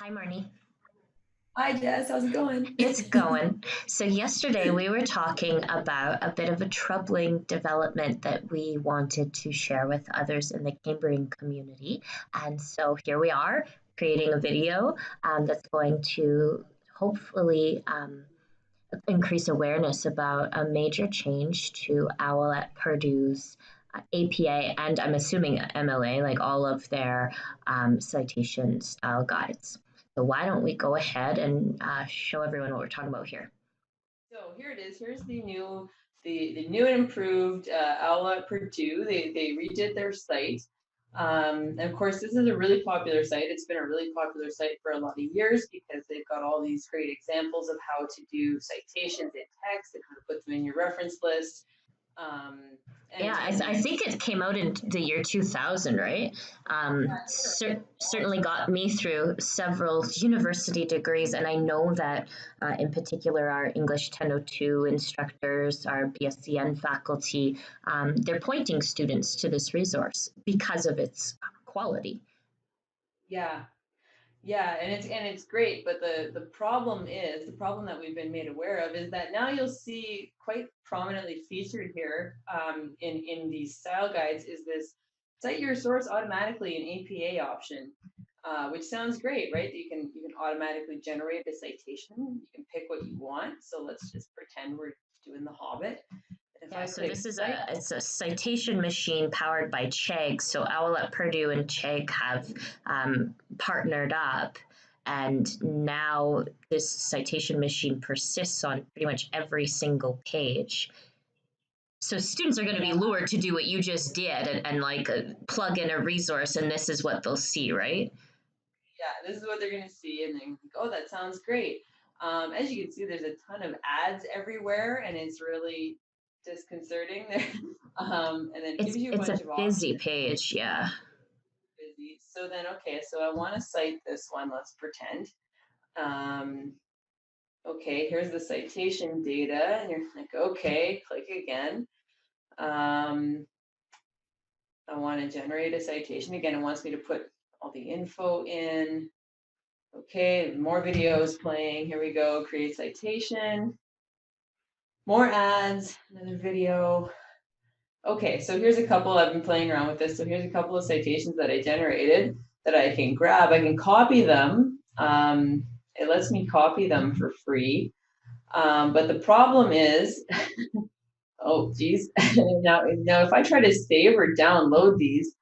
Hi, Marnie. Hi Jess, how's it going? It's going. So, yesterday we were talking about a bit of a troubling development that we wanted to share with others in the Cambrian community. And so, here we are creating a video that's going to hopefully increase awareness about a major change to OWL at Purdue's APA and I'm assuming MLA, like all of their citation style guides. So why don't we go ahead and show everyone what we're talking about here? So here it is. Here's the new and improved OWL at Purdue. They redid their site. And of course, this is a really popular site. It's been a really popular site for a lot of years because they've got all these great examples of how to do citations in text and how to put them in your reference list. Um, Yeah, I and think it came out in the year 2000, right? Certainly got me through several university degrees, and I know that in particular our English 1002 instructors, our BSCN faculty, they're pointing students to this resource because of its quality. yeah, Yeah, and it's great, but the problem that we've been made aware of is that now you'll see quite prominently featured here in these style guides is this cite your source automatically an APA option, which sounds great, right? You can automatically generate a citation. You can pick what you want. So let's just pretend we're doing The Hobbit. If Yeah, I so click this is cite, it's a citation machine powered by Chegg. So OWL at Purdue and Chegg have partnered up, and now this citation machine persists on pretty much every single page. So students are going to be yeah, lured to do what you just did and like plug in a resource, and this is what they'll see, right? yeah, this is what they're gonna see, and then oh, that sounds great. As you can see, there's a ton of ads everywhere, and it's really disconcerting there. And then it gives you a It's bunch a of busy options. page, yeah. Busy. So then, okay, so I want to cite this one. Let's pretend. Um, okay, here's the citation data, and you're like, okay, click again. Um, I want to generate a citation again. It wants me to put all the info in. Okay, more videos playing. Here we go. Create citation. More ads. Another video. Okay, so here's a couple. I've been playing around with this. So here's a couple of citations that I generated that I can grab. I can copy them. It lets me copy them for free. But the problem is, oh geez, now if I try to save or download these,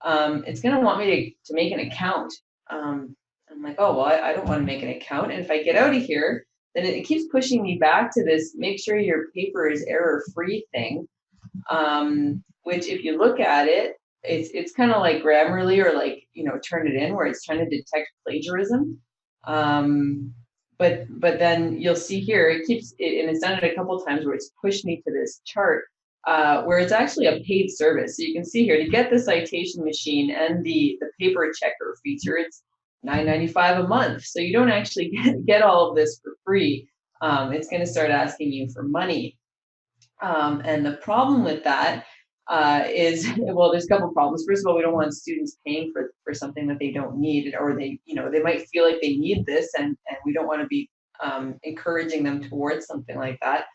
it's going to want me to make an account. I'm like, oh, well, I don't want to make an account. And if I get out of here, then it keeps pushing me back to this make sure your paper is error free thing, which if you look at it, it's kind of like Grammarly or like, Turnitin, where it's trying to detect plagiarism. Um, but then you'll see here, it keeps it, and it's done it a couple of times where it's pushed me to this chart where it's actually a paid service. So you can see here to get the citation machine and the paper checker feature, it's $9.95 a month. So you don't actually get all of this for free. It's going to start asking you for money. And the problem with that is, well, there's a couple problems. First of all, we don't want students paying for something that they don't need, or they might feel like they need this, and we don't want to be encouraging them towards something like that.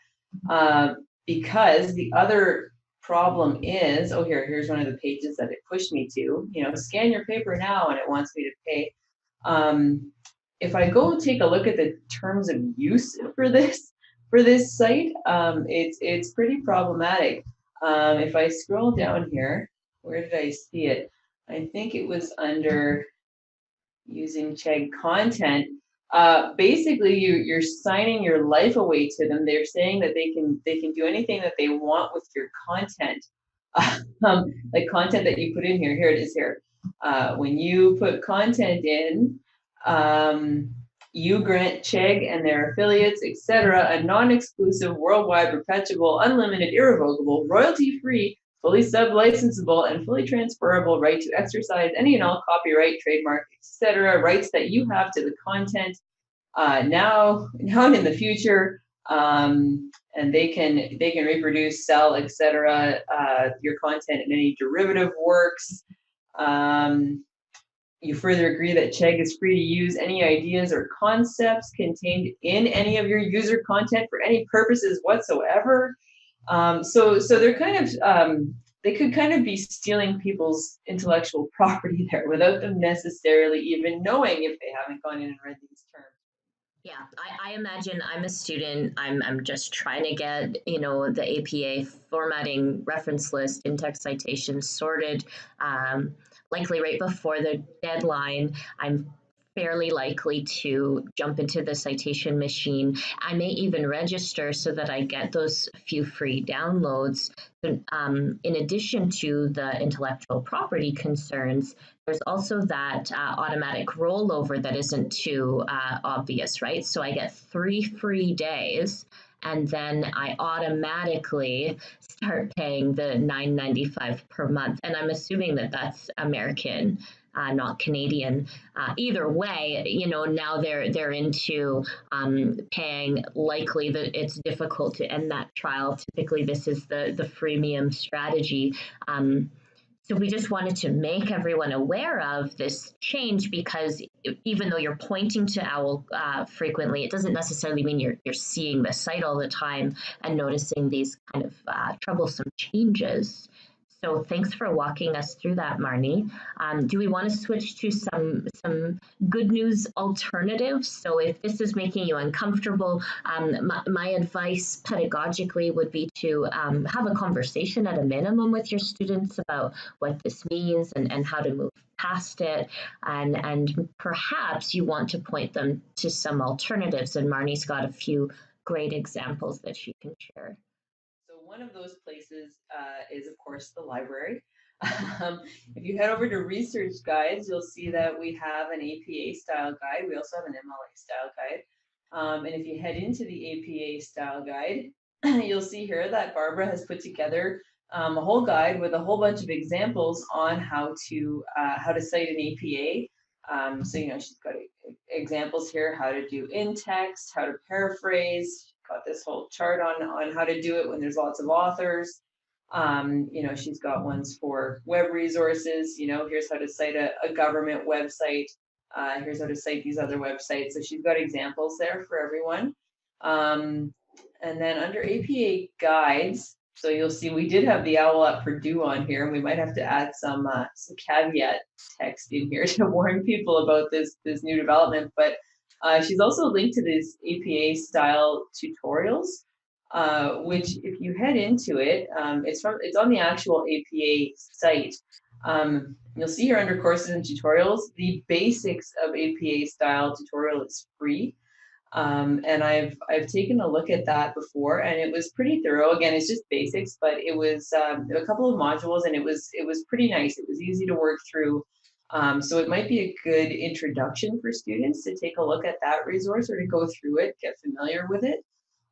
Uh, because the other problem is, oh, here's one of the pages that it pushed me to, scan your paper now, and it wants me to pay. Um, if I go take a look at the terms of use for this site, it's pretty problematic. If I scroll down here, where did I see it? I think it was under using Chegg content. Basically, you're signing your life away to them. They're saying that they can do anything that they want with your content, like content that you put in here. Here it is here. When you put content in, um, you grant Chegg and their affiliates, etc., a non-exclusive, worldwide, perpetual, unlimited, irrevocable, royalty-free, fully sub-licensable, and fully transferable right to exercise any and all copyright, trademark, etc., rights that you have to the content now and in the future. And they can reproduce, sell, etc., your content in any derivative works. Um, You further agree that Chegg is free to use any ideas or concepts contained in any of your user content for any purposes whatsoever. So they're kind of they could kind of be stealing people's intellectual property there without them necessarily even knowing if they haven't gone in and read these terms. Yeah, I imagine I'm a student. I'm just trying to get, the APA formatting reference list, in-text citations sorted, likely right before the deadline. I'm fairly likely to jump into the citation machine. I may even register so that I get those few free downloads. In addition to the intellectual property concerns, there's also that automatic rollover that isn't too obvious, right? So I get 3 free days, and then I automatically start paying the $9.95 per month. And I'm assuming that that's American, not Canadian. Either way, now they're into paying. Likely that it's difficult to end that trial. Typically, this is the freemium strategy. So we just wanted to make everyone aware of this change, because even though you're pointing to OWL frequently, it doesn't necessarily mean you're seeing the site all the time and noticing these kind of troublesome changes. So thanks for walking us through that, Marnie. Do we want to switch to some good news alternatives? So if this is making you uncomfortable, my advice pedagogically would be to have a conversation at a minimum with your students about what this means and how to move past it. And perhaps you want to point them to some alternatives. And Marnie's got a few great examples that she can share. So one of those places is, of course, the library. If you head over to research guides, you'll see that we have an APA style guide. We also have an MLA style guide. And if you head into the APA style guide, you'll see here that Barbara has put together a whole guide with a whole bunch of examples on how to cite an APA. So she's got examples here, how to do in text, how to paraphrase. Got this whole chart on how to do it when there's lots of authors. She's got ones for web resources. Here's how to cite a government website. Here's how to cite these other websites. So she's got examples there for everyone. And then under APA guides, so you'll see we did have the OWL at Purdue on here, and we might have to add some caveat text in here to warn people about this new development. But she's also linked to these APA style tutorials, which if you head into it, it's on the actual APA site. You'll see here under courses and tutorials, the basics of APA style tutorial is free. And I've taken a look at that before, and it was pretty thorough. Again, it's just basics, but it was a couple of modules, and it was pretty nice. It was easy to work through. So it might be a good introduction for students to take a look at that resource or to go through it, get familiar with it.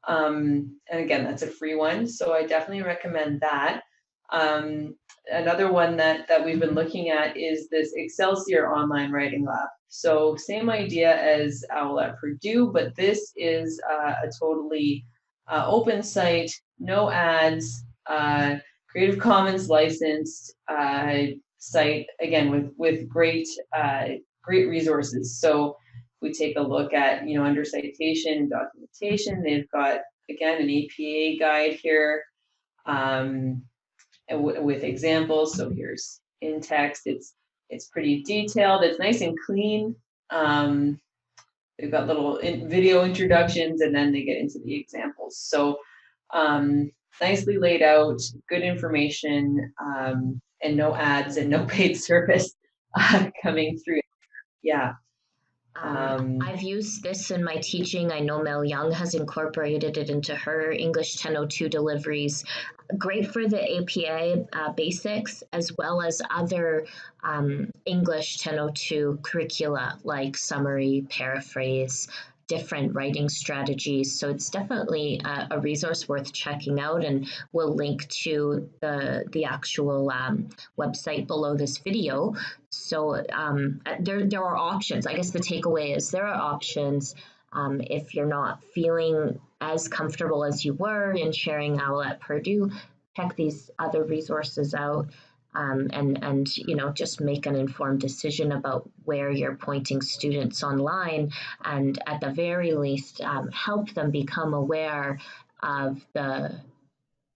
And again, that's a free one, so I definitely recommend that. Another one that we've been looking at is this Excelsior Online Writing Lab. So same idea as OWL at Purdue, but this is a totally open site, no ads, Creative Commons licensed site, again with great resources. So we take a look at, under citation and documentation, they've got, again, an APA guide here with examples. So here's in text. It's pretty detailed. It's nice and clean. They've got little video introductions, and then they get into the examples. So nicely laid out, good information, and no ads and no paid service coming through. Yeah. I've used this in my teaching. I know Mel Young has incorporated it into her English 1002 deliveries. Great for the APA basics, as well as other English 1002 curricula like summary, paraphrase, different writing strategies. So it's definitely a resource worth checking out, and we'll link to the actual website below this video. So there are options. I guess the takeaway is there are options. If you're not feeling as comfortable as you were in sharing OWL at Purdue, check these other resources out. and just make an informed decision about where you're pointing students online, and at the very least help them become aware of the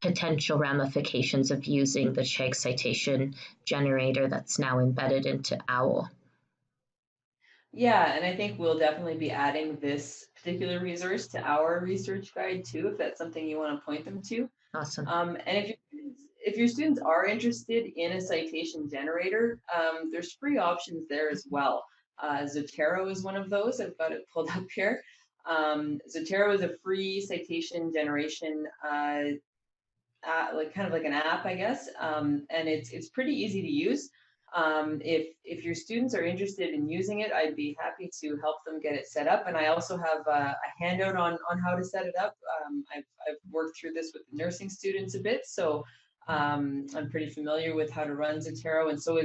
potential ramifications of using the Chegg citation generator that's now embedded into OWL. Yeah, and I think we'll definitely be adding this particular resource to our research guide too, if that's something you want to point them to. Awesome. And if your students are interested in a citation generator, there's free options there as well. Zotero is one of those. I've got it pulled up here. Zotero is a free citation generation like kind of like an app, I guess, and it's pretty easy to use. If your students are interested in using it, I'd be happy to help them get it set up. And I also have a handout on how to set it up. I've worked through this with the nursing students a bit, so I'm pretty familiar with how to run Zotero, and so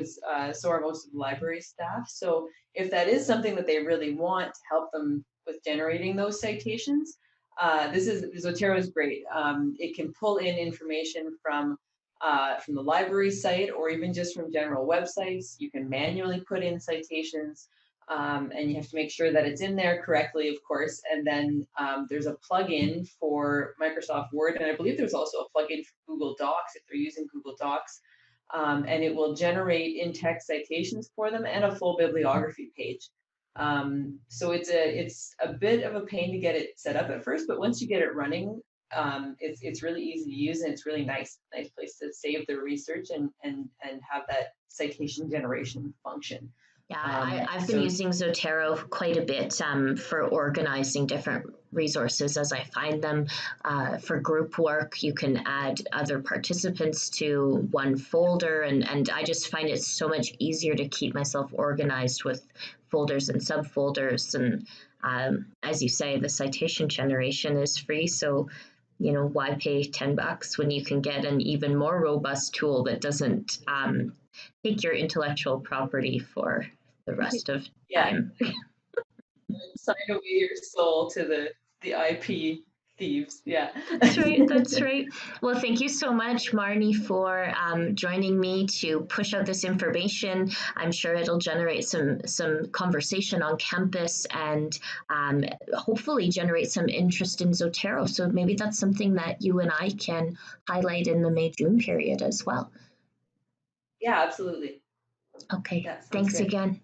are most of the library staff. So if that is something that they really want to help them with generating those citations, Zotero is great. It can pull in information from the library site or even just from general websites. You can manually put in citations, and you have to make sure that it's in there correctly, of course. And then there's a plugin for Microsoft Word, and I believe there's also a plugin for Google Docs if they're using Google Docs. And it will generate in-text citations for them and a full bibliography page. So it's a bit of a pain to get it set up at first, but once you get it running, it's really easy to use, and it's really nice place to save their research and have that citation generation function. Yeah, I've been So using Zotero quite a bit for organizing different resources as I find them. For group work, you can add other participants to one folder, and I just find it so much easier to keep myself organized with folders and subfolders. And as you say, the citation generation is free, so why pay $10 when you can get an even more robust tool that doesn't take your intellectual property for the rest of yeah, time. sign away your soul to the IP thieves. Yeah. That's right. That's right. Well, thank you so much, Marnie, for joining me to push out this information. I'm sure it'll generate some conversation on campus, and hopefully generate some interest in Zotero. So maybe that's something that you and I can highlight in the May-June period as well. Yeah, absolutely. Okay. That sounds Thanks good. again.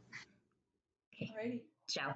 Okay. Alrighty. Ciao.